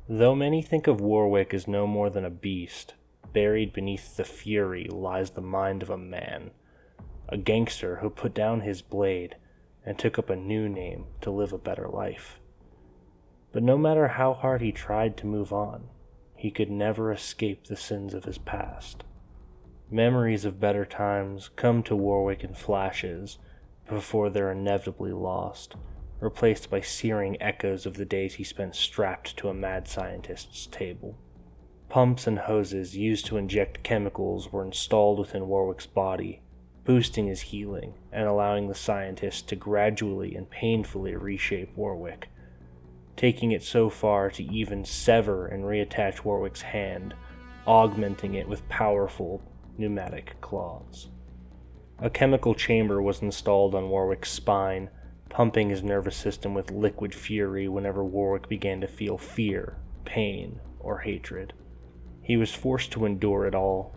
Though many think of Warwick as no more than a beast, buried beneath the fury lies the mind of a man, a gangster who put down his blade and took up a new name to live a better life. But no matter how hard he tried to move on, he could never escape the sins of his past. Memories of better times come to Warwick in flashes before they're inevitably lost, replaced by searing echoes of the days he spent strapped to a mad scientist's table. Pumps and hoses used to inject chemicals were installed within Warwick's body, boosting his healing and allowing the scientist to gradually and painfully reshape Warwick, taking it so far to even sever and reattach Warwick's hand, augmenting it with powerful pneumatic claws. A chemical chamber was installed on Warwick's spine, pumping his nervous system with liquid fury whenever Warwick began to feel fear, pain, or hatred. He was forced to endure it all,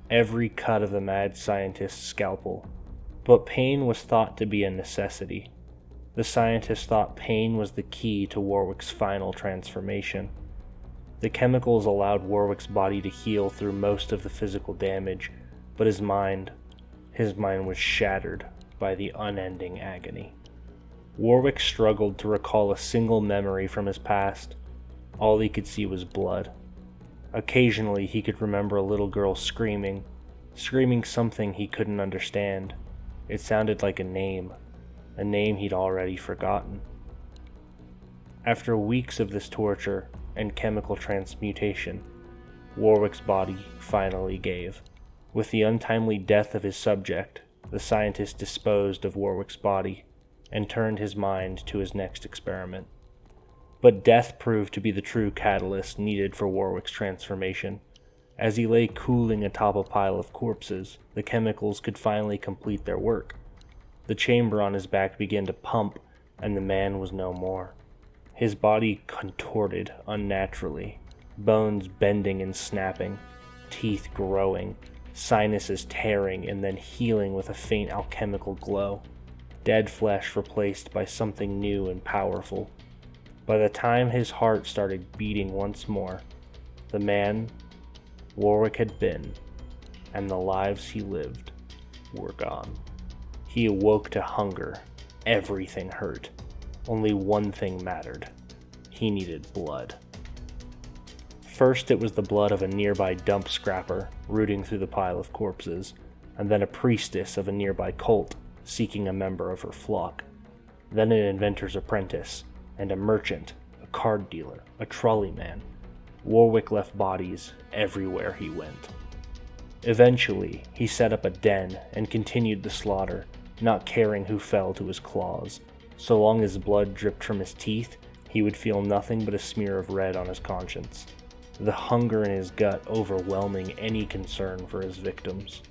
every cut of the mad scientist's scalpel, but pain was thought to be a necessity. The scientist thought pain was the key to Warwick's final transformation. The chemicals allowed Warwick's body to heal through most of the physical damage, but his mind was shattered by the unending agony. Warwick struggled to recall a single memory from his past. All he could see was blood. Occasionally he could remember a little girl screaming something he couldn't understand. It sounded like a name he'd already forgotten. After weeks of this torture and chemical transmutation, Warwick's body finally gave. With the untimely death of his subject, the scientist disposed of Warwick's body and turned his mind to his next experiment. But death proved to be the true catalyst needed for Warwick's transformation. As he lay cooling atop a pile of corpses, the chemicals could finally complete their work. The chamber on his back began to pump, and the man was no more. His body contorted unnaturally, bones bending and snapping, teeth growing, sinuses tearing and then healing with a faint alchemical glow. Dead flesh replaced by something new and powerful. By the time his heart started beating once more, the man Warwick had been, and the lives he lived, were gone. He awoke to hunger. Everything hurt. Only one thing mattered. He needed blood. First it was the blood of a nearby dump scrapper rooting through the pile of corpses, and then a priestess of a nearby cult seeking a member of her flock. Then an inventor's apprentice, and a merchant, a card dealer, a trolley man. Warwick left bodies everywhere he went. Eventually, he set up a den and continued the slaughter, not caring who fell to his claws. So long as blood dripped from his teeth, he would feel nothing but a smear of red on his conscience, the hunger in his gut overwhelming any concern for his victims.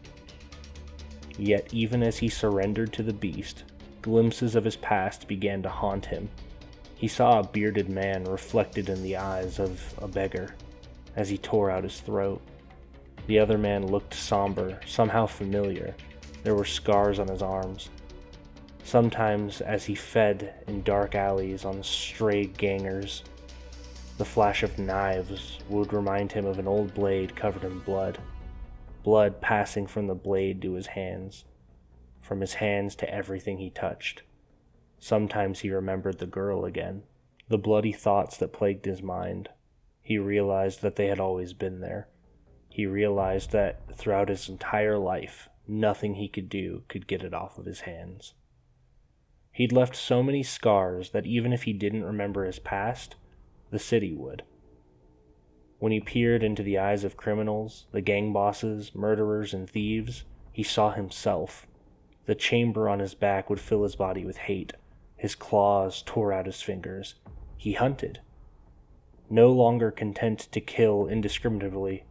Yet even as he surrendered to the beast, glimpses of his past began to haunt him. He saw a bearded man reflected in the eyes of a beggar as he tore out his throat. The other man looked somber, somehow familiar. There were scars on his arms. Sometimes as he fed in dark alleys on stray gangers, the flash of knives would remind him of an old blade covered in blood. Blood passing from the blade to his hands, from his hands to everything he touched. Sometimes he remembered the girl again, the bloody thoughts that plagued his mind. He realized that they had always been there. He realized that throughout his entire life, nothing he could do could get it off of his hands. He'd left so many scars that even if he didn't remember his past, the city would. When he peered into the eyes of criminals, the gang bosses, murderers, and thieves, he saw himself. The chamber on his back would fill his body with hate. His claws tore out his fingers. He hunted. No longer content to kill indiscriminately,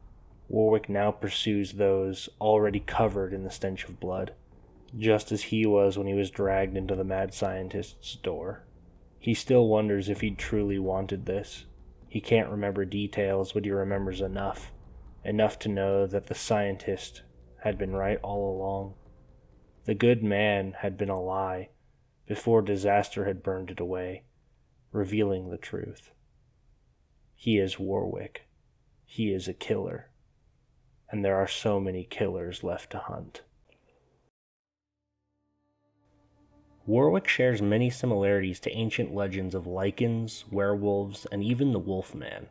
Warwick now pursues those already covered in the stench of blood, just as he was when he was dragged into the mad scientist's door. He still wonders if he'd truly wanted this. He can't remember details, but he remembers enough to know that the scientist had been right all along. The good man had been a lie before disaster had burned it away, revealing the truth. He is Warwick. He is a killer. And there are so many killers left to hunt. Warwick shares many similarities to ancient legends of lycans, werewolves, and even the Wolfman.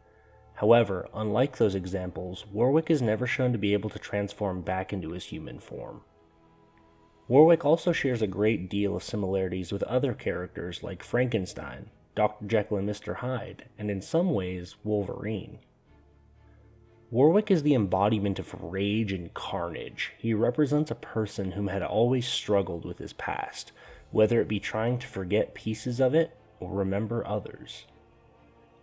However, unlike those examples, Warwick is never shown to be able to transform back into his human form. Warwick also shares a great deal of similarities with other characters like Frankenstein, Dr. Jekyll and Mr. Hyde, and in some ways, Wolverine. Warwick is the embodiment of rage and carnage. He represents a person whom had always struggled with his past, whether it be trying to forget pieces of it or remember others.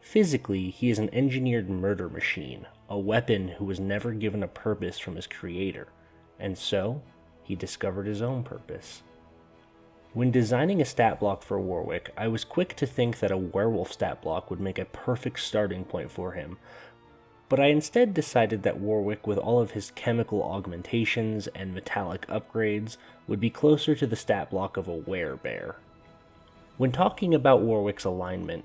Physically, he is an engineered murder machine, a weapon who was never given a purpose from his creator, and so, he discovered his own purpose. When designing a stat block for Warwick, I was quick to think that a werewolf stat block would make a perfect starting point for him, but I instead decided that Warwick, with all of his chemical augmentations and metallic upgrades, would be closer to the stat block of a werebear. When talking about Warwick's alignment,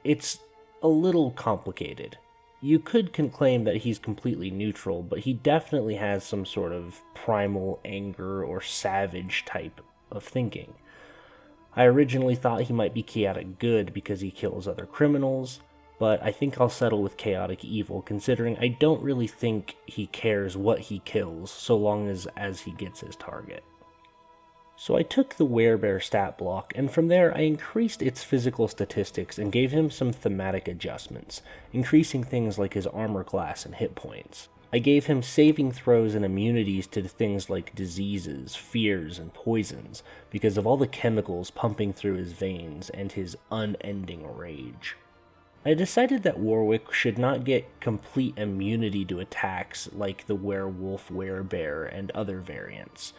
it's a little complicated. You could claim that he's completely neutral, but he definitely has some sort of primal anger or savage type of thinking. I originally thought he might be chaotic good because he kills other criminals, but I think I'll settle with chaotic evil, considering I don't really think he cares what he kills so long as he gets his target. So I took the werebear stat block, and from there I increased its physical statistics and gave him some thematic adjustments, increasing things like his armor class and hit points. I gave him saving throws and immunities to things like diseases, fears, and poisons, because of all the chemicals pumping through his veins and his unending rage. I decided that Warwick should not get complete immunity to attacks like the werewolf, werebear, and other variants.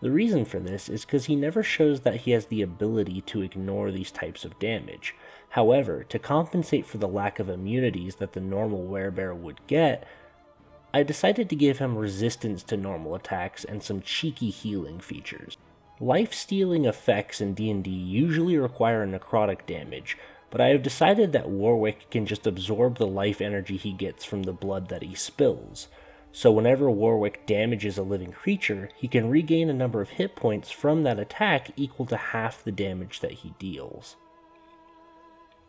The reason for this is because he never shows that he has the ability to ignore these types of damage. However, to compensate for the lack of immunities that the normal werebear would get, I decided to give him resistance to normal attacks and some cheeky healing features. Life-stealing effects in D&D usually require necrotic damage, but I have decided that Warwick can just absorb the life energy he gets from the blood that he spills. So whenever Warwick damages a living creature, he can regain a number of hit points from that attack equal to half the damage that he deals.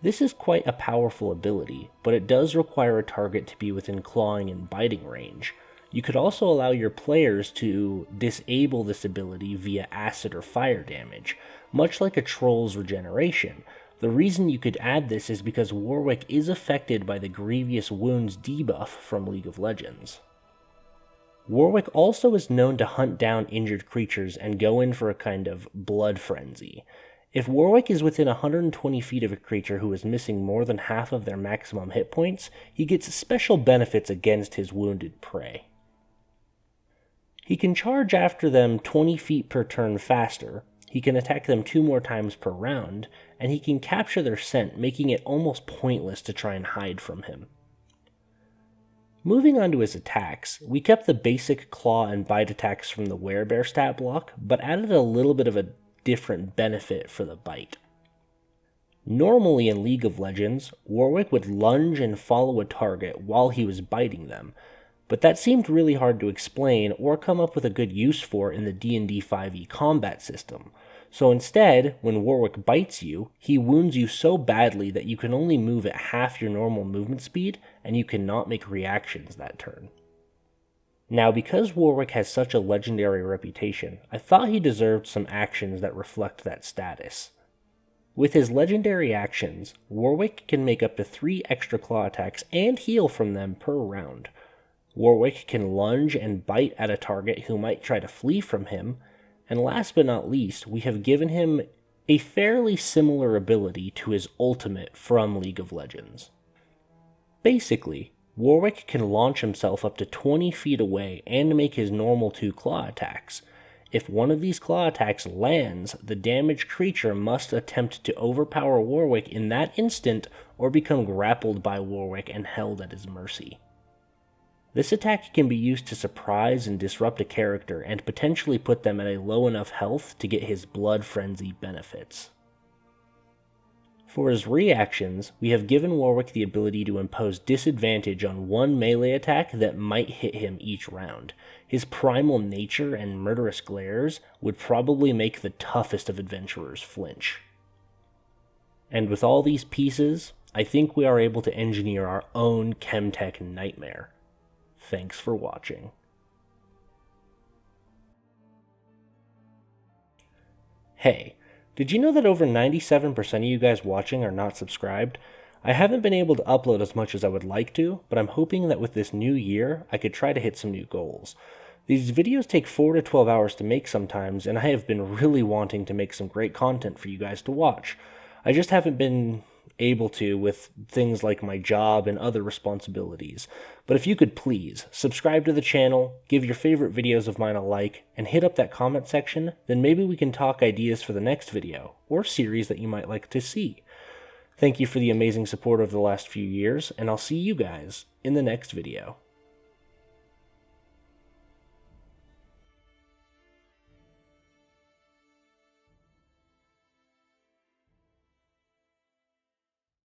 This is quite a powerful ability, but it does require a target to be within clawing and biting range. You could also allow your players to disable this ability via acid or fire damage, much like a troll's regeneration. The reason you could add this is because Warwick is affected by the Grievous Wounds debuff from League of Legends. Warwick also is known to hunt down injured creatures and go in for a kind of blood frenzy. If Warwick is within 120 feet of a creature who is missing more than half of their maximum hit points, he gets special benefits against his wounded prey. He can charge after them 20 feet per turn faster, he can attack them 2 more times per round, and he can capture their scent, making it almost pointless to try and hide from him. Moving on to his attacks, we kept the basic claw and bite attacks from the werebear stat block, but added a little bit of a different benefit for the bite. Normally in League of Legends, Warwick would lunge and follow a target while he was biting them, but that seemed really hard to explain or come up with a good use for in the D&D 5e combat system. So instead, when Warwick bites you, he wounds you so badly that you can only move at half your normal movement speed, and you cannot make reactions that turn. Now, because Warwick has such a legendary reputation, I thought he deserved some actions that reflect that status. With his legendary actions, Warwick can make up to 3 extra claw attacks and heal from them per round. Warwick can lunge and bite at a target who might try to flee from him, and last but not least, we have given him a fairly similar ability to his ultimate from League of Legends. Basically, Warwick can launch himself up to 20 feet away and make his normal 2 claw attacks. If one of these claw attacks lands, the damaged creature must attempt to overpower Warwick in that instant or become grappled by Warwick and held at his mercy. This attack can be used to surprise and disrupt a character and potentially put them at a low enough health to get his blood frenzy benefits. For his reactions, we have given Warwick the ability to impose disadvantage on one melee attack that might hit him each round. His primal nature and murderous glares would probably make the toughest of adventurers flinch. And with all these pieces, I think we are able to engineer our own Chemtech nightmare. Thanks for watching. Hey, did you know that over 97% of you guys watching are not subscribed? I haven't been able to upload as much as I would like to, but I'm hoping that with this new year, I could try to hit some new goals. These videos take 4 to 12 hours to make sometimes, and I have been really wanting to make some great content for you guys to watch. I just haven't been able to with things like my job and other responsibilities. But if you could please subscribe to the channel, give your favorite videos of mine a like, and hit up that comment section, then maybe we can talk ideas for the next video, or series that you might like to see. Thank you for the amazing support over the last few years, and I'll see you guys in the next video.